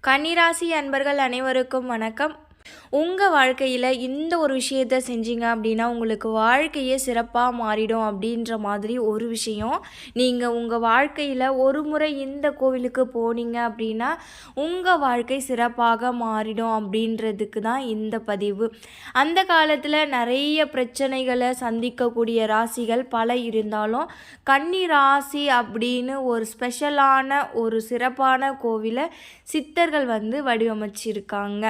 கன்னிராசி அன்பர்கள் அனைவருக்கும் வணக்கம். உங்கள் வாழ்க்கையில் இந்த ஒரு விஷயத்த செஞ்சீங்க அப்படின்னா உங்களுக்கு வாழ்க்கையே சிறப்பாக மாறிடும் அப்படின்ற மாதிரி ஒரு விஷயம். நீங்கள் உங்கள் வாழ்க்கையில் ஒரு முறை இந்த கோவிலுக்கு போனீங்க அப்படின்னா உங்கள் வாழ்க்கை சிறப்பாக மாறிடும் அப்படின்றதுக்கு தான் இந்த பதிவு. அந்த காலத்தில் நிறைய பிரச்சனைகளை சந்திக்கக்கூடிய ராசிகள் பல இருந்தாலும் கன்னி ராசி அப்படின்னு ஒரு ஸ்பெஷலான ஒரு சிறப்பான கோவிலை சித்தர்கள் வடிவமைச்சிருக்காங்க.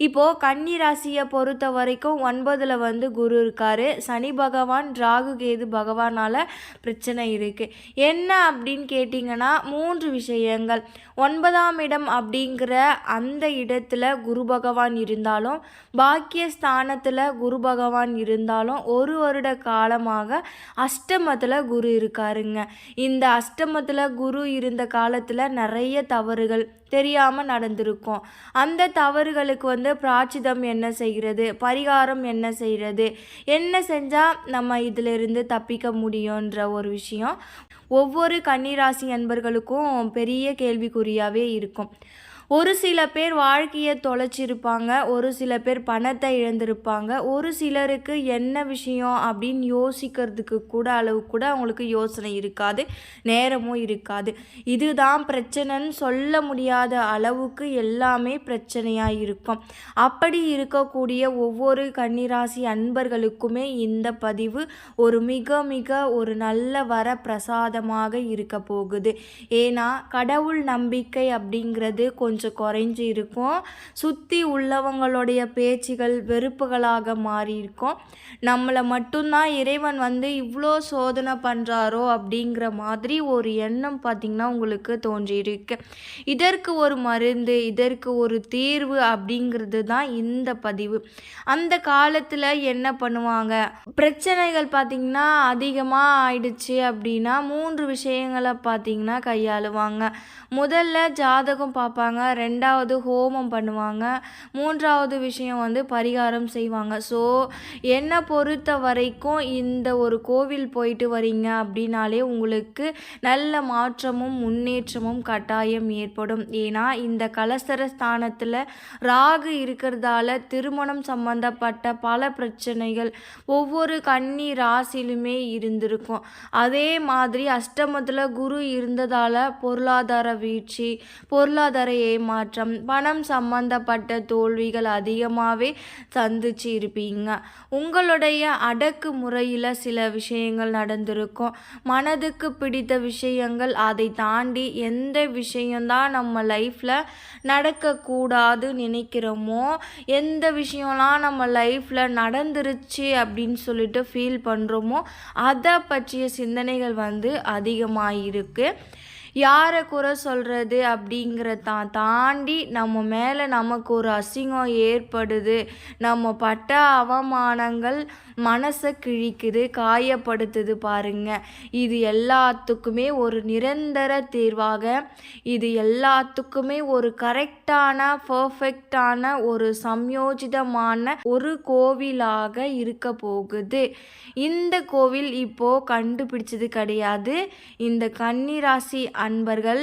இப்போது கன்னி ராசியை பொறுத்த வரைக்கும் 9ல் குரு இருக்கார். சனி பகவான் ராகு கேது பகவானால் பிரச்சனை இருக்குது. என்ன அப்படின்னு கேட்டிங்கன்னா 3 விஷயங்கள். 9ஆம் இடம் அப்படிங்கிற அந்த இடத்துல குரு பகவான் இருந்தாலும் பாக்கியஸ்தானத்தில் குரு பகவான் இருந்தாலும் ஒரு வருட காலமாக அஷ்டமத்தில் குரு இருக்காருங்க. இந்த அஷ்டமத்தில் குரு இருந்த காலத்தில் நிறைய தவறுகள் தெரியாமல் நடந்திருக்கும். அந்த தவறுகளுக்கு பிராச்சிதம் என்ன செய்கிறது, பரிகாரம் என்ன செய்கிறது, என்ன செஞ்சால் நம்ம இதிலிருந்து தப்பிக்க முடியுன்ற ஒரு விஷயம் ஒவ்வொரு கன்னிராசி அன்பர்களுக்கும் பெரிய கேள்விக்குறியாகவே இருக்கும். ஒரு சில பேர் வாழ்க்கையை தொலைச்சிருப்பாங்க, ஒரு சில பேர் பணத்தை இழந்திருப்பாங்க, ஒரு சிலருக்கு என்ன விஷயம் அப்படின்னு யோசிக்கிறதுக்கு கூட அளவு கூட அவங்களுக்கு யோசனை இருக்காது, நேரமும் இருக்காது. இதுதான் பிரச்சனைன்னு சொல்ல முடியாத அளவுக்கு எல்லாமே பிரச்சனையாக இருக்கும். அப்படி இருக்கக்கூடிய ஒவ்வொரு கன்னிராசி அன்பர்களுக்குமே இந்த பதிவு ஒரு மிக மிக ஒரு நல்ல வர பிரசாதமாக இருக்க போகுது. ஏன்னா கடவுள் நம்பிக்கை அப்படிங்கிறது கொஞ்சம் குறைஞ்சி இருக்கும். சுற்றி உள்ளவங்களுடைய பேச்சுகள் வெறுப்புகளாக மாறி இருக்கும். நம்மளை மட்டும்தான் இறைவன் இவ்வளோ சோதனை பண்ணுறாரோ அப்படிங்கிற மாதிரி ஒரு எண்ணம் பார்த்திங்கன்னா உங்களுக்கு தோன்றியிருக்கு. இதற்கு ஒரு மருந்து, இதற்கு ஒரு தீர்வு அப்படிங்கிறது தான் இந்த பதிவு. அந்த காலத்தில் என்ன பண்ணுவாங்க, பிரச்சனைகள் பார்த்திங்கன்னா அதிகமாக ஆயிடுச்சு அப்படின்னா 3 விஷயங்களை பார்த்திங்கன்னா கையாளுவாங்க. முதல்ல ஜாதகம் பார்ப்பாங்க, 2வது ஹோமம் பண்ணுவாங்க, 3வது விஷயம் பரிகாரம் செய்வாங்க. ஸோ என்னை பொறுத்த வரைக்கும் இந்த ஒரு கோவில் போயிட்டு வரீங்க அப்படின்னாலே உங்களுக்கு நல்ல மாற்றமும் முன்னேற்றமும் கட்டாயம் ஏற்படும். ஏன்னா இந்த கலசர ஸ்தானத்தில் ராகு இருக்கிறதால திருமணம் சம்பந்தப்பட்ட பல பிரச்சனைகள் ஒவ்வொரு கன்னி ராசியிலுமே இருந்திருக்கும். அதே மாதிரி அஷ்டமத்தில் குரு இருந்ததால் பொருளாதார வீழ்ச்சி, பொருளாதார ஏமாற்றம், பணம் சம்பந்தப்பட்ட தோல்விகள் அதிகமாகவே சந்திச்சு இருப்பீங்க. உங்களுடைய அடக்கு முறையில் சில விஷயங்கள் நடந்திருக்கும். மனதுக்கு பிடித்த விஷயங்கள், அதை தாண்டி எந்த விஷயம்தான் நம்ம லைஃப்பில் நடக்கக்கூடாது நினைக்கிறோமோ, எந்த விஷயம்லாம் நம்ம லைஃப்பில் நடந்துருச்சு அப்படின்னு சொல்லிட்டு ஃபீல் பண்ணுறோமோ அதை பற்றிய சிந்தனைகள் அதிகமாகிருக்கு. யாரை குறை சொல்கிறது அப்படிங்கிறத தாண்டி நம்ம மேலே நமக்கு ஒரு அசிங்கம் ஏற்படுது, நம்ம பட்ட அவமானங்கள் மனசை கிழிக்குது, காயப்படுத்துது பாருங்க. இது எல்லாத்துக்குமே ஒரு நிரந்தர தீர்வாக, இது எல்லாத்துக்குமே ஒரு கரெக்டான பர்ஃபெக்டான ஒரு சம்யோஜிதமான ஒரு கோவிலாக இருக்க போகுது. இந்த கோவில் இப்போது கண்டுபிடிச்சது கிடையாது. இந்த கன்னிராசி அன்பர்கள்,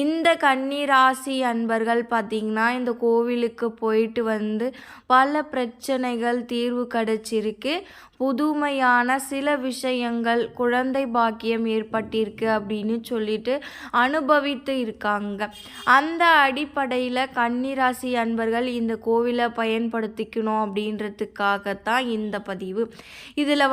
இந்த கன்னிராசி அன்பர்கள் பார்த்திங்கன்னா இந்த கோவிலுக்கு போயிட்டு பல பிரச்சனைகள் தீர்வு கிடச்சிருக்கு. புதுமையான சில விஷயங்கள், குழந்தை பாக்கியம் ஏற்பட்டிருக்கு அப்படின்னு சொல்லிட்டு அனுபவித்து இருக்காங்க. அந்த அடிப்படையில் கன்னிராசி அன்பர்கள் இந்த கோவிலை பயன்படுத்திக்கணும் அப்படின்றதுக்காகத்தான் இந்த பதிவு. இதில்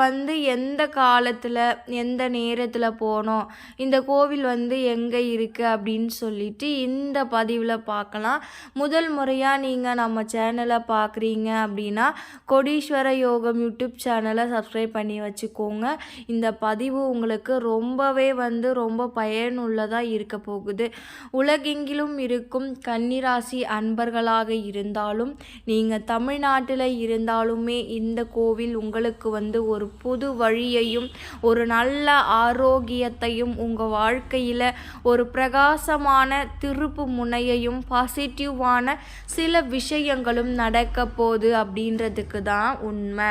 எந்த காலத்தில் எந்த நேரத்தில் போனோம், இந்த கோவில் எங்கே இருக்குது அப்படின்னு சொல்லிட்டு இந்த பதிவில் பார்க்கலாம். முதல் முறையாக நீங்கள் நம்ம சேனலை பார்க்குறீங்க அப்படின்னா கோடீஸ்வர யோகம் யூடியூப் சேனலை சப்ஸ்கிரைப் பண்ணி வச்சுக்கோங்க. இந்த பதிவு உங்களுக்கு ரொம்பவே ரொம்ப பயனுள்ளதாக இருக்க போகுது. உலகெங்கிலும் இருக்கும் கன்னிராசி அன்பர்களாக இருந்தாலும் நீங்கள் தமிழ்நாட்டில் இருந்தாலுமே இந்த கோவில் உங்களுக்கு ஒரு புது வழியையும் ஒரு நல்ல ஆரோக்கியத்தையும் உங்கள் வாழ்க்கையில் ஒரு பிரகாசமான திருப்பு முனையையும் பாசிட்டிவான சில விஷயங்களும் நடக்க போகுது அப்படின்றதுக்கு தான் உண்மை.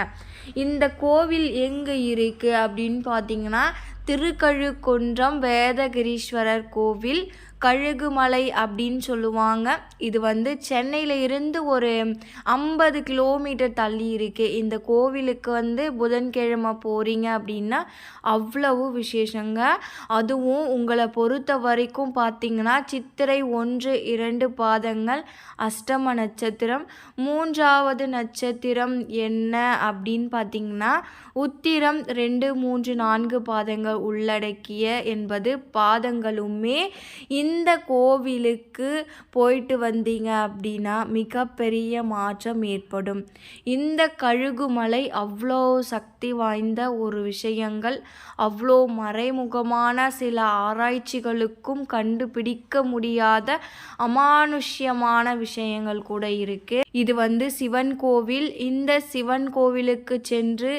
இந்த கோவில் எங்கே இருக்குது அப்படின்னு பார்த்தீங்கன்னா திருக்கழுக்குன்றம் வேதகிரீஸ்வரர் கோவில், கழுகுமலை அப்படின்னு சொல்லுவாங்க. இது வந்து சென்னையில இருந்து ஒரு 50 கிலோமீட்டர் தள்ளி இருக்கு. இந்த கோவிலுக்கு வந்து புதன்கிழமை போறீங்க அப்படின்னா அவ்வளவு விசேஷங்க. அதுவும் உங்களை பொறுத்த வரைக்கும் பார்த்தீங்கன்னா சித்திரை 1, 2 பாதங்கள் அஷ்டம நட்சத்திரம். 3வது நட்சத்திரம் என்ன அப்படின்னு பார்த்தீங்கன்னா உத்திரம் 2, 3, 4 பாதங்கள் உள்ளடக்கிய என்பது பாதங்களுமே இந்த கோவிலுக்கு போயிட்டு வந்தீங்க அப்படின்னா மிகப்பெரிய மாற்றம் ஏற்படும். இந்த கழுகுமலை அவ்வளோ சக்தி வாய்ந்த ஒரு விஷயங்கள், அவ்வளோ மறைமுகமான சில ஆராய்ச்சிகளுக்கும் கண்டுபிடிக்க முடியாத அமானுஷ்யமான விஷயங்கள் கூட இருக்கு. இது வந்து சிவன் கோவில். இந்த சிவன் கோவிலுக்கு சென்று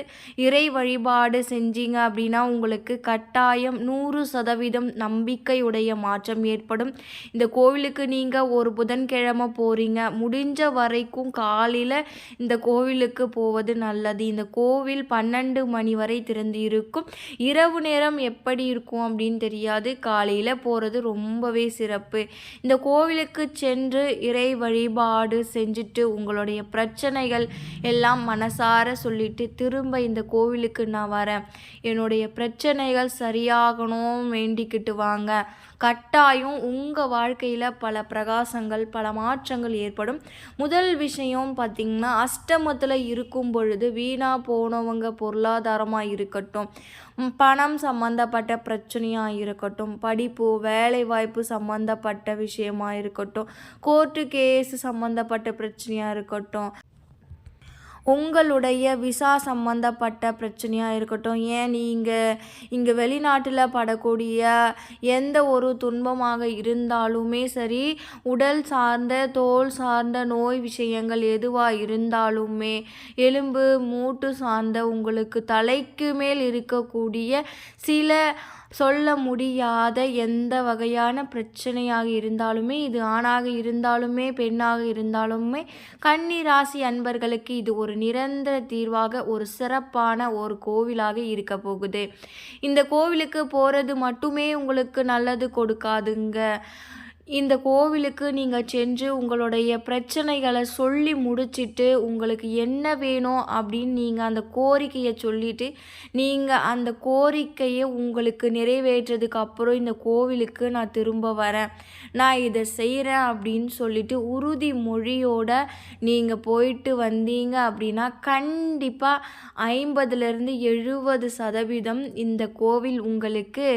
இறை வழிபாடு செஞ்சீங்க அப்படின்னா உங்களுக்கு கட்டாயம் 100% நம்பிக்கையுடைய மாற்றம் ஏற்படும். இந்த கோவிலுக்கு நீங்கள் ஒரு புதன்கிழமை போகிறீங்க, முடிஞ்ச வரைக்கும் காலையில் இந்த கோவிலுக்கு போவது நல்லது. இந்த கோவில் 12 மணி வரை திறந்து இருக்கும். இரவு நேரம் எப்படி இருக்கும் அப்படின்னு தெரியாது. காலையில் போகிறது ரொம்பவே சிறப்பு. இந்த கோவிலுக்கு சென்று இறை வழிபாடு செஞ்சுட்டு உங்களுடைய பிரச்சனைகள் எல்லாம் மனசார சொல்லிட்டு திரும்ப இந்த கோவிலுக்கு நான் வரேன், என்னுடைய பிரச்சனைகள் சரியாகணும் வேண்டிக்கிட்டு வாங்க. கட்டாயம் உங்கள் வாழ்க்கையில் பல பிரகாசங்கள், பல மாற்றங்கள் ஏற்படும். முதல் விஷயம் பார்த்திங்கன்னா அஷ்டமத்தில் இருக்கும் பொழுது வீணாக போனவங்க பொருளாதாரமாக இருக்கட்டும், பணம் சம்மந்தப்பட்ட பிரச்சனையாக இருக்கட்டும், படிப்பு வேலை வாய்ப்பு சம்மந்தப்பட்ட விஷயமாக இருக்கட்டும், கோர்ட்டு கேஸ் சம்மந்தப்பட்ட பிரச்சனையாக இருக்கட்டும், உங்களுடைய விசா சம்மந்தப்பட்ட பிரச்சனையாக இருக்கட்டும், ஏன் நீங்கள் இங்கே வெளிநாட்டில் படக்கூடிய எந்த ஒரு துன்பமாக இருந்தாலுமே சரி, உடல் சார்ந்த தோல் சார்ந்த நோய் விஷயங்கள் எதுவாக இருந்தாலுமே, எலும்பு மூட்டு சார்ந்த உங்களுக்கு தலைக்கு மேல் இருக்கக்கூடிய சில சொல்ல முடியாத எந்த வகையான பிரச்சனையாக இருந்தாலுமே, இது ஆணாக இருந்தாலுமே பெண்ணாக இருந்தாலுமே, கன்னி ராசி அன்பர்களுக்கு இது ஒரு நிரந்தர தீர்வாக ஒரு சிறப்பான ஒரு கோவிலாக இருக்க போகுது. இந்த கோவிலுக்கு போகிறது மட்டுமே உங்களுக்கு நல்லது கொடுக்காதுங்க. இந்த கோவிலுக்கு நீங்கள் சென்று உங்களுடைய பிரச்சனைகளை சொல்லி முடிச்சிட்டு உங்களுக்கு என்ன வேணும் அப்படின்னு நீங்கள் அந்த கோரிக்கையை சொல்லிவிட்டு நீங்கள் அந்த கோரிக்கையை உங்களுக்கு நிறைவேற்றதுக்கு அப்புறம் இந்த கோவிலுக்கு நான் திரும்ப வரேன், நான் இதை செய்கிறேன் அப்படின்னு சொல்லிட்டு உறுதிமொழியோட நீங்கள் போயிட்டு வந்தீங்க அப்படின்னா கண்டிப்பாக 50-70% இந்த கோவில் உங்களுக்கு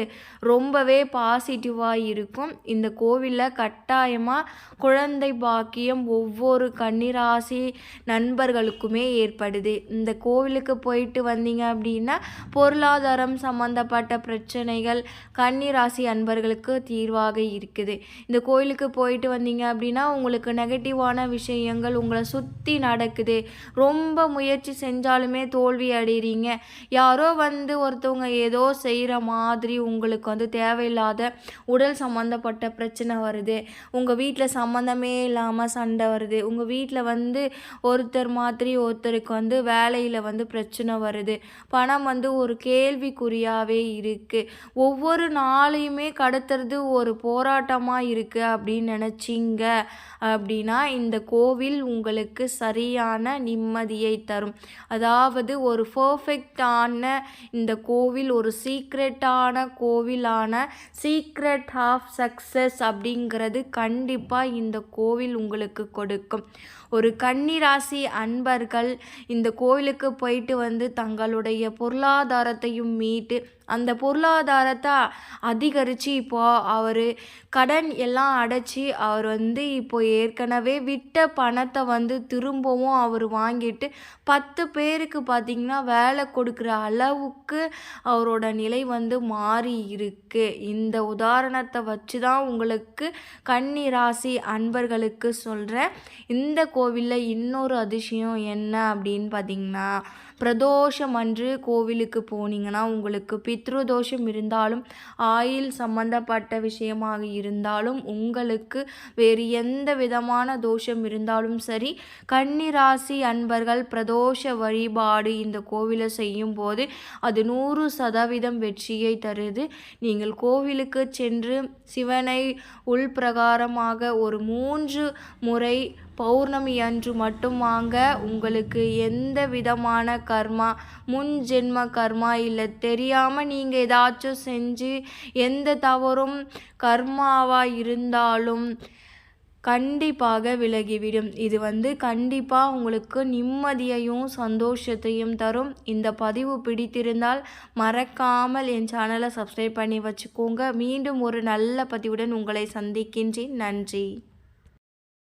ரொம்பவே பாசிட்டிவாக இருக்கும். இந்த கோவிலில் கட்டாயமாக குழந்தை பாக்கியம் ஒவ்வொரு கன்னிராசி நண்பர்களுக்குமே ஏற்படுது. இந்த கோவிலுக்கு போயிட்டு வந்தீங்க அப்படின்னா பொருளாதாரம் சம்பந்தப்பட்ட பிரச்சனைகள் கன்னிராசி அன்பர்களுக்கு தீர்வாக இருக்குது. இந்த கோவிலுக்கு போயிட்டு வந்தீங்க அப்படின்னா உங்களுக்கு நெகட்டிவான விஷயங்கள் உங்களை சுற்றி நடக்குது, ரொம்ப முயற்சி செஞ்சாலுமே தோல்வி அடைகிறீங்க, யாரோ வந்து ஒருத்தவங்க ஏதோ செய்கிற மாதிரி உங்களுக்கு வந்து தேவையில்லாத உடல் சம்மந்தப்பட்ட பிரச்சனை வருது, உங்கள் வீட்டில் சம்மந்தமே இல்லாமல் சண்டை வருது, உங்கள் வீட்டில் வந்து ஒருத்தர் மாதிரி ஒருத்தருக்கு வந்து வேலையில் வந்து பிரச்சனை வருது, பணம் வந்து ஒரு கேள்விக்குறியாகவே இருக்குது, ஒவ்வொரு நாளையுமே கடத்துறது ஒரு போராட்டமாக இருக்குது அப்படின்னு நினச்சிங்க அப்படின்னா இந்த கோவில் உங்களுக்கு சரியான நிம்மதியை தரும். அதாவது ஒரு பர்ஃபெக்டான இந்த கோவில் ஒரு சீக்ரெட்டான கோவிலான சீக்ரெட் ஆஃப் சக்ஸஸ் அப்படிங்கிறது கண்டிப்பாக இந்த கோவில் உங்களுக்கு கொடுக்கும். ஒரு கன்னிராசி அன்பர்கள் இந்த கோவிலுக்கு போயிட்டு வந்து தங்களுடைய பொருளாதாரத்தையும் மீட்டு அந்த பொருளாதாரத்தை அதிகரித்து இப்போது அவர் கடன் எல்லாம் அடைச்சி அவர் வந்து இப்போ ஏற்கனவே விட்ட பணத்தை வந்து திரும்பவும் அவர் வாங்கிட்டு 10 பேருக்கு பார்த்திங்கன்னா வேலை கொடுக்குற அளவுக்கு அவரோட நிலை வந்து மாறி இருக்கு. இந்த உதாரணத்தை வச்சு தான் உங்களுக்கு கன்னி ராசி அன்பர்களுக்கு சொல்கிறேன். இந்த கோவிலில் இன்னொரு அதிசயம் என்ன அப்படின்னு பார்த்திங்கன்னா பிரதோஷம் அன்று கோவிலுக்கு போனீங்கன்னா உங்களுக்கு பித்ரு தோஷம் இருந்தாலும், ஆயில் சம்பந்தப்பட்ட விஷயமாக இருந்தாலும், உங்களுக்கு வேறு எந்த விதமான தோஷம் இருந்தாலும் சரி, கன்னிராசி அன்பர்கள் பிரதோஷ வழிபாடு இந்த கோவிலை செய்யும் போது அது 100% வெற்றியை தருது. நீங்கள் கோவிலுக்கு சென்று சிவனை உள்பிரகாரமாக ஒரு 3 முறை பௌர்ணமி அன்று மட்டும் வாங்க. உங்களுக்கு எந்த விதமான கர்மா, முன் ஜென்ம கர்மா இல்லை தெரியாமல் நீங்கள் ஏதாச்சும் செஞ்சு எந்த தவறும் கர்மாவாக இருந்தாலும் கண்டிப்பாக விலகிவிடும். இது கண்டிப்பாக உங்களுக்கு நிம்மதியையும் சந்தோஷத்தையும் தரும். இந்த பதிவு பிடித்திருந்தால் மறக்காமல் என் சேனலை சப்ஸ்கிரைப் பண்ணி வச்சுக்கோங்க. மீண்டும் ஒரு நல்ல பதிவுடன் உங்களை சந்திக்கின்றேன். நன்றி.